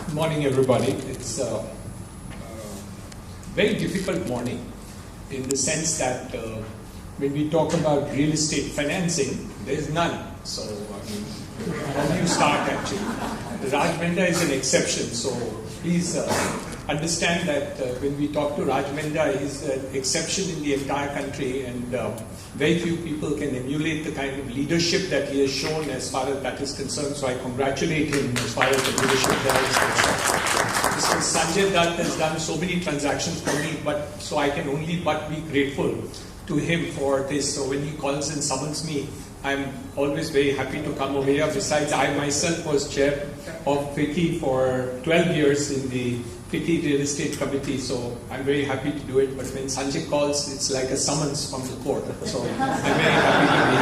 Good morning, everybody. It's a very difficult morning in the sense that when we talk about real estate financing, there's none. So, how do you start actually? The Raj Mehta is an exception, so please understand that when we talk to Raj Mehta, he's an exception in the entire country, and very few people can emulate the kind of leadership that he has shown as far as that is concerned. So I congratulate him as far as the leadership there is concerned. Mr. Sanjay Dutt has done so many transactions for me, so I can only but be grateful to him for this. So when he calls and summons me, I'm always very happy to come over here. Besides, I myself was chair of FICCI for 12 years in the FICCI Real Estate Committee, so I'm very happy to do it. But when Sanjay calls, it's like a summons from the court. So I'm very happy to be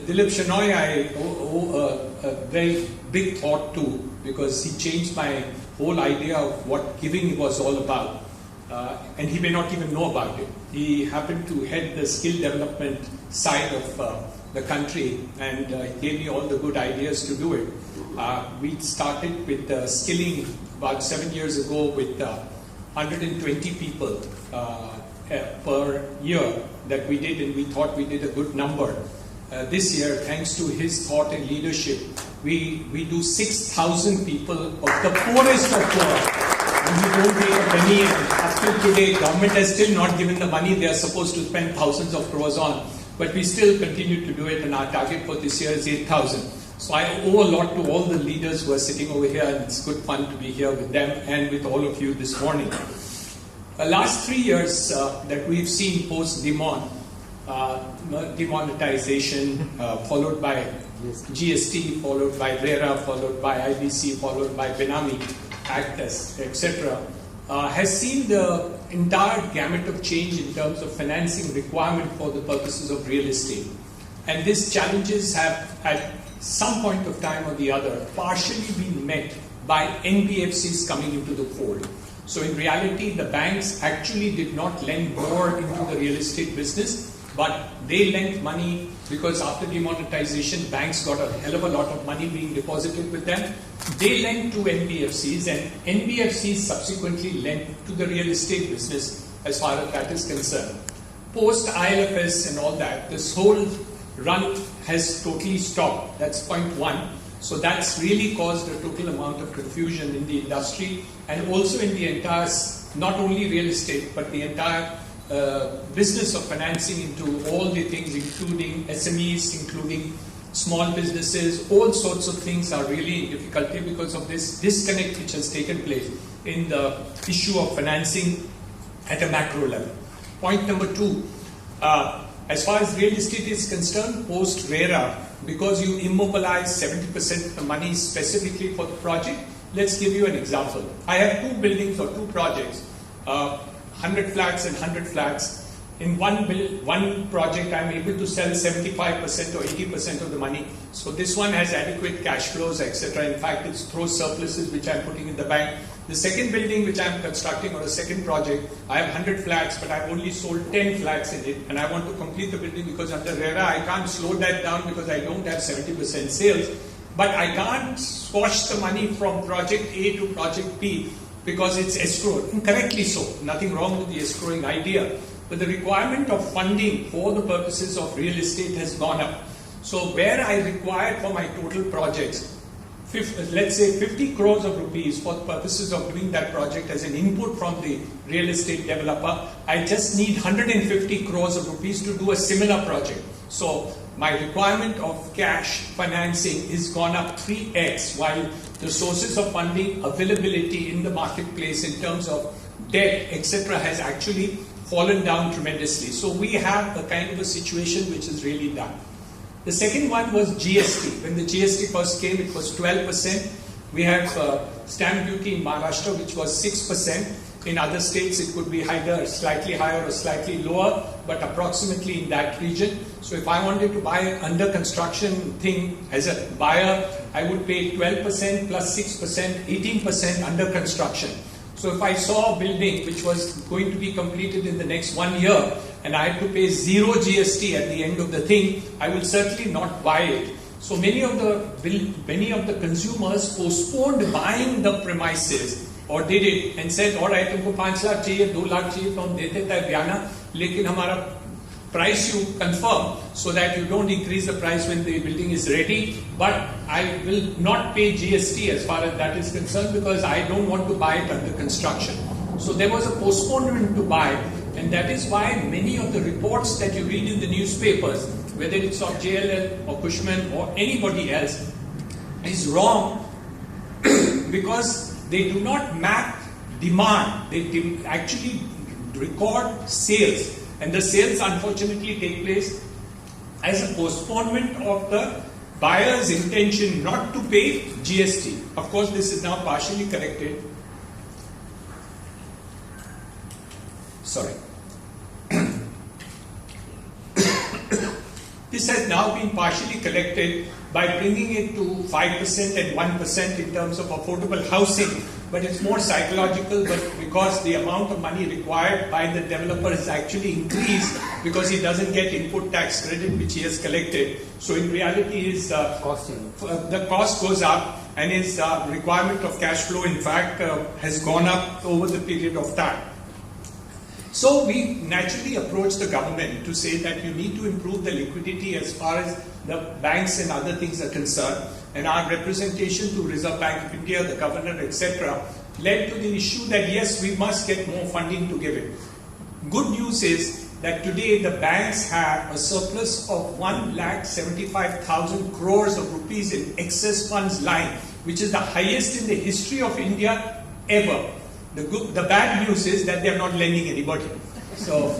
here. Dilip Shenoy, I owe a very big thought to, because he changed my whole idea of what giving was all about. And he may not even know about it. He happened to head the skill development side of the country, and he gave me all the good ideas to do it. We started with skilling about 7 years ago with 120 people per year that we did, and we thought we did a good number. This year, thanks to his thought and leadership, we do 6,000 people of the poorest of poor. And we don't take a penny, and up till today, government has still not given the money they are supposed to spend thousands of crores on. But we still continue to do it, and our target for this year is 8,000. So I owe a lot to all the leaders who are sitting over here, and it's good fun to be here with them and with all of you this morning. The last 3 years that we've seen demonetization, followed by GST, followed by RERA, followed by IBC, followed by Benami Act, etc., has seen the entire gamut of change in terms of financing requirement for the purposes of real estate. And these challenges have, at some point of time or the other, partially been met by NBFCs coming into the fold. So in reality, the banks actually did not lend more into the real estate business, but they lent money because after demonetization, banks got a hell of a lot of money being deposited with them. They lent to NBFCs, and NBFCs subsequently lent to the real estate business as far as that is concerned. Post ILFS and all that, this whole run has totally stopped. That's point one. So that's really caused a total amount of confusion in the industry, and also in the entire, not only real estate, but the entire business of financing into all the things, including SMEs, including small businesses. All sorts of things are really in difficulty because of this disconnect which has taken place in the issue of financing at a macro level. Point number two, as far as real estate is concerned, post RERA, because you immobilize 70% of the money specifically for the project. Let's give you an example. I have two buildings or two projects, 100 flats and 100 flats. In one project, I'm able to sell 75% or 80% of the money. So this one has adequate cash flows, etc. In fact, it's throws surpluses which I'm putting in the bank. The second building which I'm constructing, or a second project, I have 100 flats, but I've only sold 10 flats in it, and I want to complete the building because under RERA, I can't slow that down because I don't have 70% sales. But I can't squash the money from project A to project B because it's escrowed. Incorrectly so. Nothing wrong with the escrowing idea. But the requirement of funding for the purposes of real estate has gone up. So where I required for my total projects, let's say 50 crores of rupees for the purposes of doing that project as an input from the real estate developer, I just need 150 crores of rupees to do a similar project. So my requirement of cash financing is gone up 3x, while the sources of funding availability in the marketplace in terms of debt, etc., has actually fallen down tremendously. So we have a kind of a situation which is really done. The second one was GST. When the GST first came, it was 12%. We have stamp duty in Maharashtra, which was 6%. In other states, it could be either slightly higher or slightly lower, but approximately in that region. So if I wanted to buy an under construction thing as a buyer, I would pay 12% plus 6%, 18% under construction. So if I saw a building which was going to be completed in the next 1 year, and I had to pay zero GST at the end of the thing, I will certainly not buy it. So many of the consumers postponed buying the premises or did it and said, all right, तुमको 5 लाख चाहिए, 2 लाख चाहिए तो हम दे देते हैं बयाना, लेकिन हमारा price you confirm so that you don't increase the price when the building is ready, but I will not pay GST as far as that is concerned because I don't want to buy it under construction. So there was a postponement to buy, and that is why many of the reports that you read in the newspapers, whether it's of JLL or Cushman or anybody else, is wrong because they do not map demand. They actually record sales. And the sales unfortunately take place as a postponement of the buyer's intention not to pay GST. Of course, this is now partially corrected. Sorry. This has now been partially corrected by bringing it to 5% and 1% in terms of affordable housing. But it's more psychological, but because the amount of money required by the developer is actually increased because he doesn't get input tax credit which he has collected. So in reality his the cost goes up and his requirement of cash flow in fact has gone up over the period of time. So we naturally approach the government to say that you need to improve the liquidity as far as the banks and other things are concerned. And our representation to Reserve Bank of India, the governor, etc., led to the issue that yes, we must get more funding to give it. Good news is that today the banks have a surplus of 1,75,000 crores of rupees in excess funds lying, which is the highest in the history of India ever. The bad news is that they are not lending anybody. So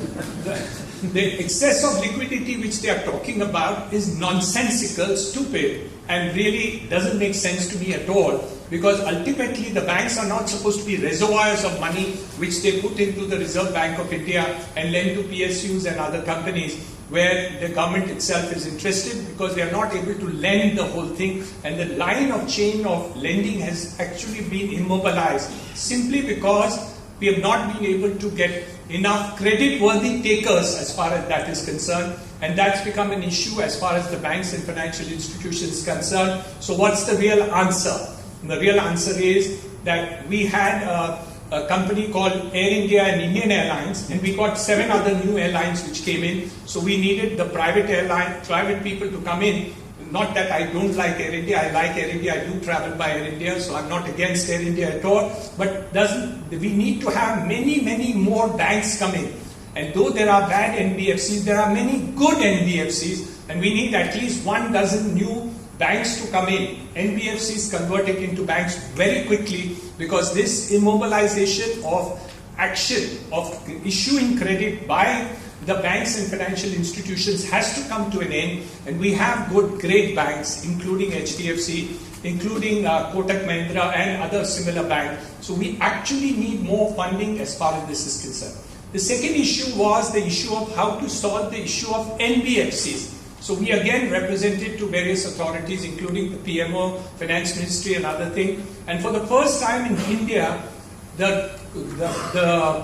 the excess of liquidity which they are talking about is nonsensical, stupid, and really doesn't make sense to me at all, because ultimately the banks are not supposed to be reservoirs of money which they put into the Reserve Bank of India and lend to PSUs and other companies where the government itself is interested, because they are not able to lend the whole thing, and the line of chain of lending has actually been immobilized simply because we have not been able to get enough credit-worthy takers as far as that is concerned, and that's become an issue as far as the banks and financial institutions is concerned. So what's the real answer? The real answer is that we had a company called Air India and Indian Airlines, and we got 7 other new airlines which came in. So we needed the private people to come in. Not that I don't like Air India, I like Air India, I do travel by Air India, so I'm not against Air India at all. But we need to have many more banks coming. And though there are bad NBFCs, there are many good NBFCs, and we need at least 12 new banks to come in. NBFCs converted into banks very quickly, because this immobilization of action of issuing credit by the banks and financial institutions has to come to an end, and we have great banks, including HDFC, including Kotak Mahindra and other similar banks. So we actually need more funding as far as this is concerned. The second issue was the issue of how to solve the issue of NBFCs. So we again represented to various authorities, including the PMO, Finance Ministry and other things. And for the first time in India, the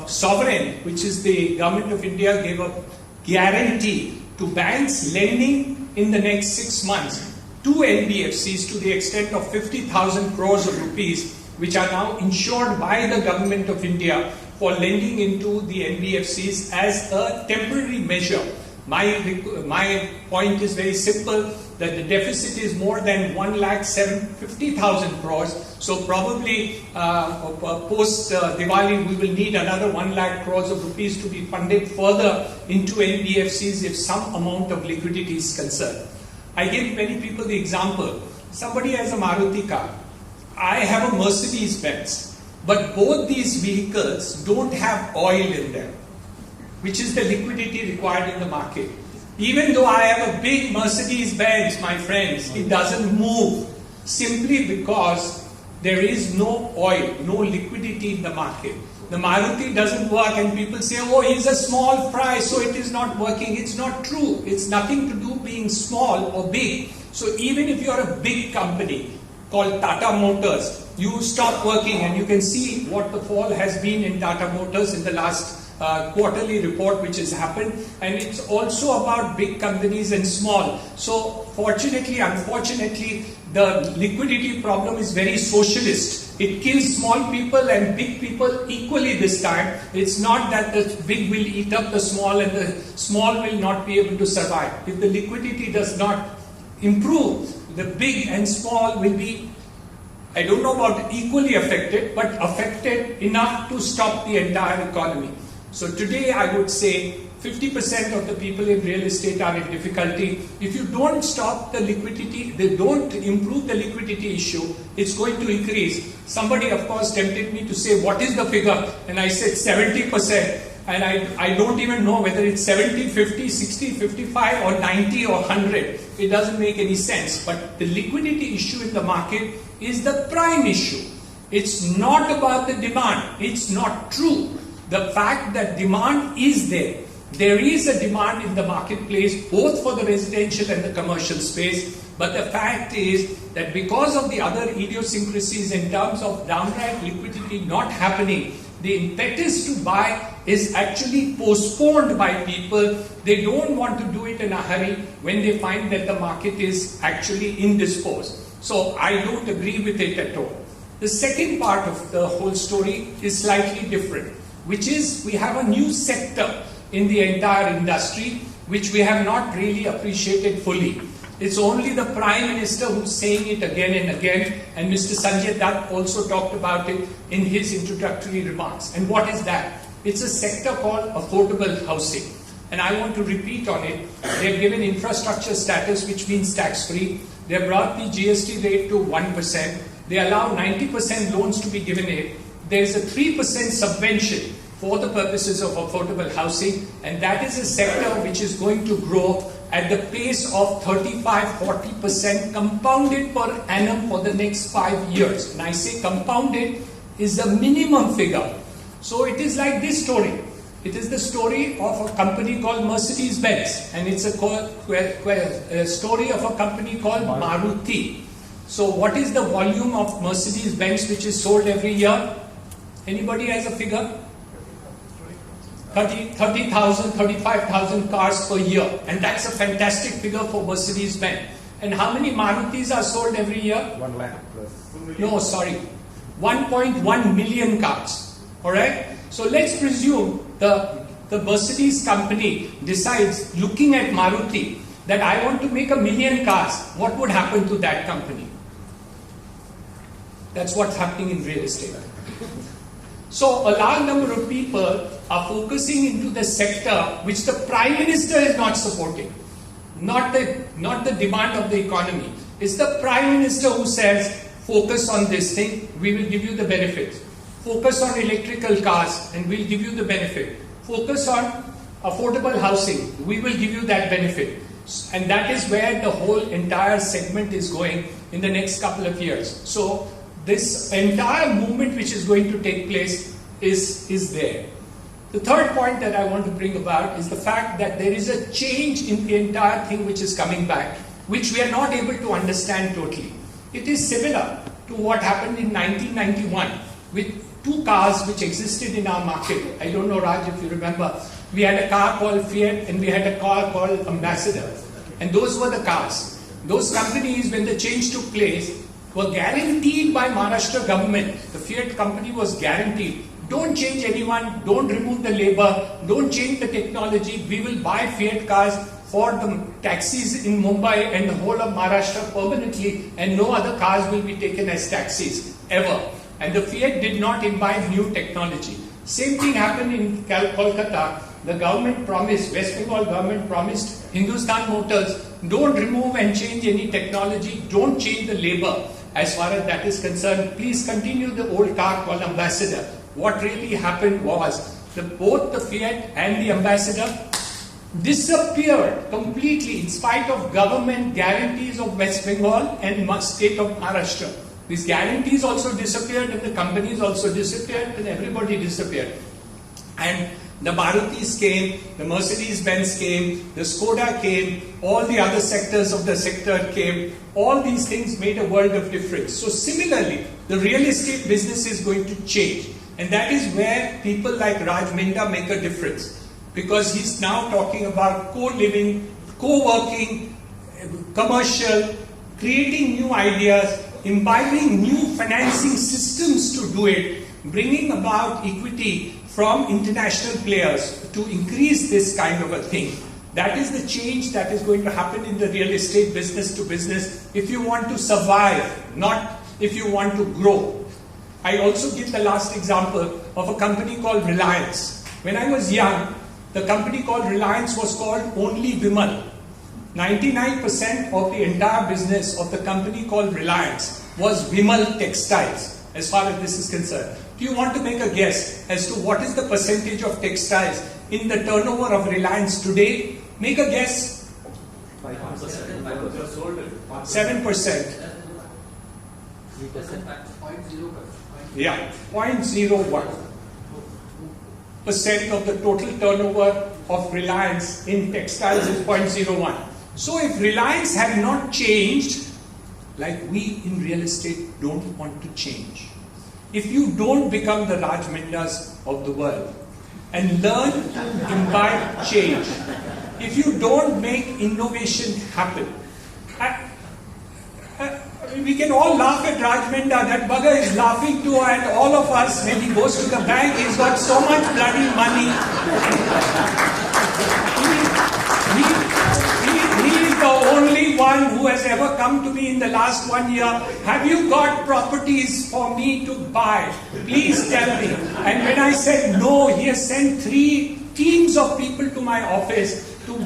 sovereign, which is the government of India, gave a guarantee to banks lending in the next 6 months to NBFCs to the extent of 50,000 crores of rupees, which are now insured by the government of India for lending into the NBFCs as a temporary measure. My point is very simple, that the deficit is more than 1,50,000 crores. So probably post Diwali we will need another 1 lakh crores of rupees to be funded further into NBFCs if some amount of liquidity is concerned. I give many people the example. Somebody has a Maruti car. I have a Mercedes Benz. But both these vehicles don't have oil in them, which is the liquidity required in the market. Even though I have a big Mercedes Benz, my friends, it doesn't move simply because there is no oil, no liquidity in the market. The Maruti doesn't work, and people say, oh, it's a small fry, so it is not working. It's not true. It's nothing to do being small or big. So even if you're a big company called Tata Motors, you stop working, and you can see what the fall has been in Tata Motors in the last quarterly report which has happened. And it's also about big companies and small. So Fortunately, unfortunately, the liquidity problem is very socialist. It kills small people and big people equally this time. It's not that the big will eat up the small and the small will not be able to survive. If the liquidity does not improve, the big and small will be, I don't know about equally affected, but affected enough to stop the entire economy. So today I would say 50% of the people in real estate are in difficulty. If you don't stop the liquidity, they don't improve the liquidity issue, it's going to increase. Somebody of course tempted me to say, what is the figure? And I said 70%. And I don't even know whether it's 70, 50, 60, 55 or 90 or 100. It doesn't make any sense. But the liquidity issue in the market is the prime issue. It's not about the demand. It's not true. The fact that demand is there. There is a demand in the marketplace both for the residential and the commercial space, but the fact is that because of the other idiosyncrasies in terms of downright liquidity not happening, the impetus to buy is actually postponed by people. They don't want to do it in a hurry when they find that the market is actually indisposed. So I don't agree with it at all. The second part of the whole story is slightly different, which is we have a new sector in the entire industry, which we have not really appreciated fully. It's only the Prime Minister who's saying it again and again, and Mr. Sanjay Dutt also talked about it in his introductory remarks. And what is that? It's a sector called affordable housing. And I want to repeat on it. They've given infrastructure status, which means tax-free. They've brought the GST rate to 1%. They allow 90% loans to be given it. There's a 3% subvention for the purposes of affordable housing, and that is a sector which is going to grow at the pace of 35-40% compounded per annum for the next 5 years. And I say compounded is the minimum figure. So it is like this story. It is the story of a company called Mercedes-Benz, and it's a story of a company called Maruti. So what is the volume of Mercedes-Benz which is sold every year? Anybody has a figure? 30,000, 35,000 cars per year, and that's a fantastic figure for Mercedes-Benz. And how many Marutis are sold every year? 1 lakh plus. No, sorry, 1.1 million cars. All right. So let's presume the Mercedes company decides, looking at Maruti, that I want to make 1 million cars. What would happen to that company? That's what's happening in real estate. So a large number of people are focusing into the sector which the Prime Minister is not supporting. Not the demand of the economy. It's the Prime Minister who says, focus on this thing, we will give you the benefits. Focus on electrical cars and we'll give you the benefit. Focus on affordable housing, we will give you that benefit. And that is where the whole entire segment is going in the next couple of years. So this entire movement which is going to take place is there. The third point that I want to bring about is the fact that there is a change in the entire thing which is coming back, which we are not able to understand totally. It is similar to what happened in 1991 with two cars which existed in our market. I don't know, Raj, if you remember. We had a car called Fiat and we had a car called Ambassador. And those were the cars. Those companies, when the change took place, were guaranteed by Maharashtra government. The Fiat company was guaranteed. Don't change anyone, don't remove the labor, don't change the technology. We will buy Fiat cars for the taxis in Mumbai and the whole of Maharashtra permanently, and no other cars will be taken as taxis ever. And the Fiat did not imbibe new technology. Same thing happened in Kolkata. The government promised, West Bengal government promised Hindustan Motors, don't remove and change any technology, don't change the labor. As far as that is concerned, please continue the old car called Ambassador. What really happened was both the Fiat and the Ambassador disappeared completely in spite of government guarantees of West Bengal and state of Maharashtra. These guarantees also disappeared and the companies also disappeared and everybody disappeared. And the Marutis came, the Mercedes-Benz came, the Skoda came, all the other sectors of the sector came. All these things made a world of difference. So similarly, the real estate business is going to change. And that is where people like Raj Minda make a difference. Because he's now talking about co-living, co-working, commercial, creating new ideas, imbibing new financing systems to do it, bringing about equity from international players to increase this kind of a thing. That is the change that is going to happen in the real estate business to business if you want to survive, not if you want to grow. I also give the last example of a company called Reliance. When I was young, the company called Reliance was called only Vimal. 99% of the entire business of the company called Reliance was Vimal Textiles, as far as this is concerned. Do you want to make a guess as to what is the percentage of textiles in the turnover of Reliance today? Make a guess. 5%. 7%. 3%. Yeah, 0.01% of the total turnover of Reliance in textiles is 0.01. So if Reliance had not changed, like we in real estate don't want to change. If you don't become the Raj Mindas of the world and learn to imbibe change, if you don't make innovation happen, we can all laugh at Raj Minda. That bugger is laughing too at all of us when he goes to the bank. He's got so much bloody money. He is the only one who has ever come to me in the last 1 year. Have you got properties for me to buy? Please tell me. And when I said no, he has sent 3 teams of people to my office to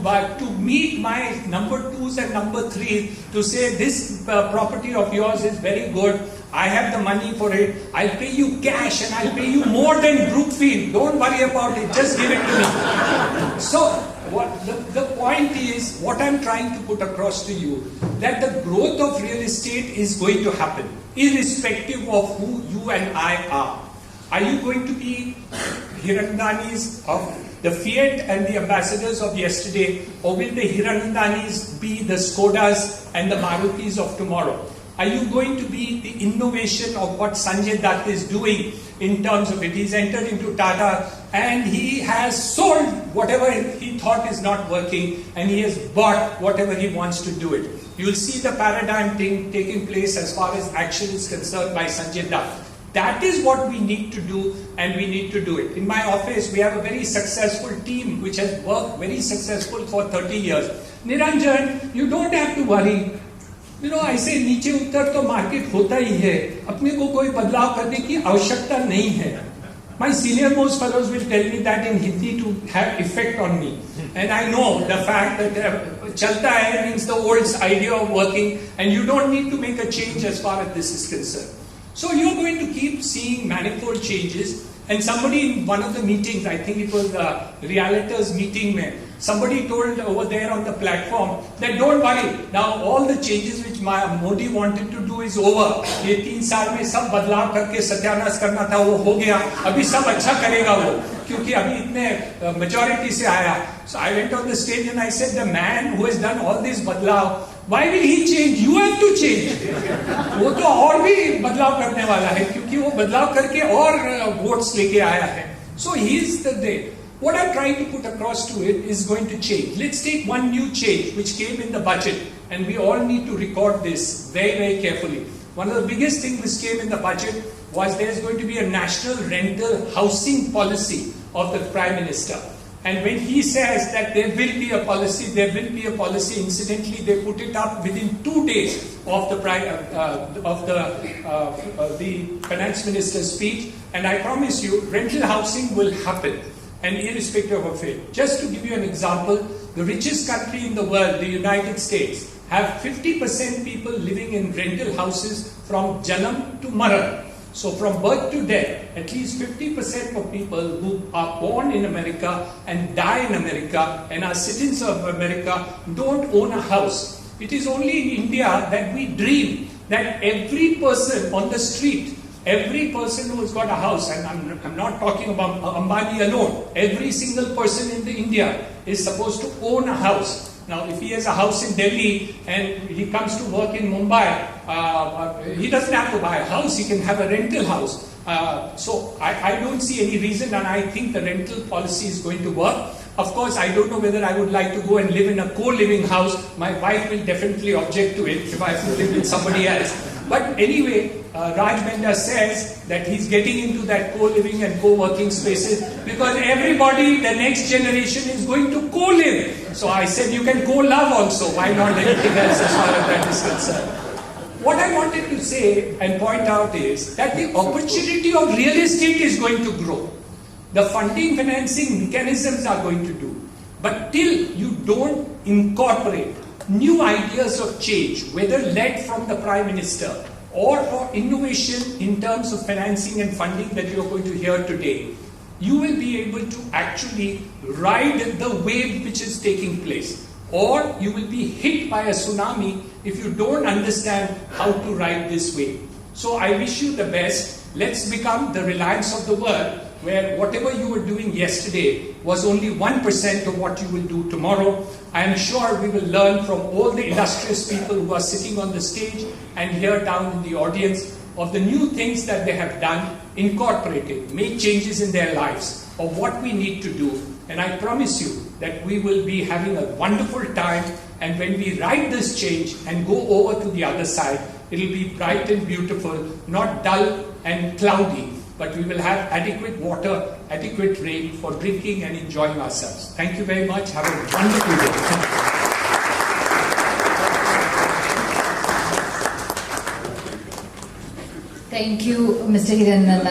meet my number 2s and number 3s to say this property of yours is very good. I have the money for it. I'll pay you cash and I'll pay you more than Brookfield. Don't worry about it. Just give it to me. So the point is, what I'm trying to put across to you, that the growth of real estate is going to happen, irrespective of who you and I are. Are you going to be Hiranandanis of the Fiat and the ambassadors of yesterday, or will the Hiranandanis be the Skodas and the Marutis of tomorrow? Are you going to be the innovation of what Sanjay Dutt is doing in terms of it? He's entered into Tata and he has sold whatever he thought is not working and he has bought whatever he wants to do it. You will see the paradigm thing taking place as far as action is concerned by Sanjay Dutt. That is what we need to do, and we need to do it. In my office, we have a very successful team which has worked very successful for 30 years. Niranjan, you don't have to worry. You know, ऐसे नीचे उतर तो market होता ही है. अपने को कोई बदलाव करने की आवश्यकता नहीं है. My senior most fellows will tell me that in Hindi to have effect on me. And I know the fact that chalta hai means the old idea of working, and you don't need to make a change as far as this is concerned. So you're going to keep seeing manifold changes. And somebody in one of the meetings, I think it was the Realestate meeting, somebody told over there on the platform that don't worry, now all the changes which Modi wanted to do is over. ये 3 साल में सब बदलाव करके सत्यानाश करना था वो हो गया. अभी सब अच्छा करेगा वो, क्योंकि अभी इतने majority से आया. So I went on the stage and I said, the man who has done all this बदलाव, why will he change? You have to change. वो तो और भी बदलाव करने वाला है, क्योंकि वो बदलाव करके और वोट्स लेके आया है. So he is the day. What I'm trying to put across to it is going to change. Let's take one new change which came in the budget, and we all need to record this very, very carefully. One of the biggest things which came in the budget was there's going to be a national rental housing policy of the Prime Minister. And when he says that there will be a policy, there will be a policy. Incidentally, they put it up within 2 days of the finance minister's speech. And I promise you, rental housing will happen, and irrespective of it. Just to give you an example, the richest country in the world, the United States, have 50% people living in rental houses from Janam to Maran. So from birth to death, at least 50% of people who are born in America and die in America and are citizens of America don't own a house. It is only in India that we dream that every person on the street, every person who has got a house, and I'm not talking about Ambani alone, every single person in India is supposed to own a house. Now, if he has a house in Delhi and he comes to work in Mumbai, he doesn't have to buy a house, he can have a rental house. So I don't see any reason, and I think the rental policy is going to work. Of course, I don't know whether I would like to go and live in a co-living house. My wife will definitely object to it if I have to live with somebody else. But anyway, Raj Mehta says that he's getting into that co-living and co-working spaces because everybody, the next generation is going to co-live. So I said you can co-love also. Why not anything else as far as that is concerned? What I wanted to say and point out is that the opportunity of real estate is going to grow. The funding financing mechanisms are going to do. But till you don't incorporate new ideas of change, whether led from the Prime Minister or for innovation in terms of financing and funding that you are going to hear today, you will be able to actually ride the wave which is taking place. Or you will be hit by a tsunami if you don't understand how to ride this wave. So I wish you the best. Let's become the Reliance of the world, where whatever you were doing yesterday was only 1% of what you will do tomorrow. I am sure we will learn from all the illustrious people who are sitting on the stage and here down in the audience of the new things that they have done, incorporated, made changes in their lives, of what we need to do. And I promise you that we will be having a wonderful time, and when we ride this change and go over to the other side, it will be bright and beautiful, not dull and cloudy, but we will have adequate water, adequate rain for drinking and enjoying ourselves. Thank you very much. Have a wonderful day. Thank you, Mr. Hiranandani.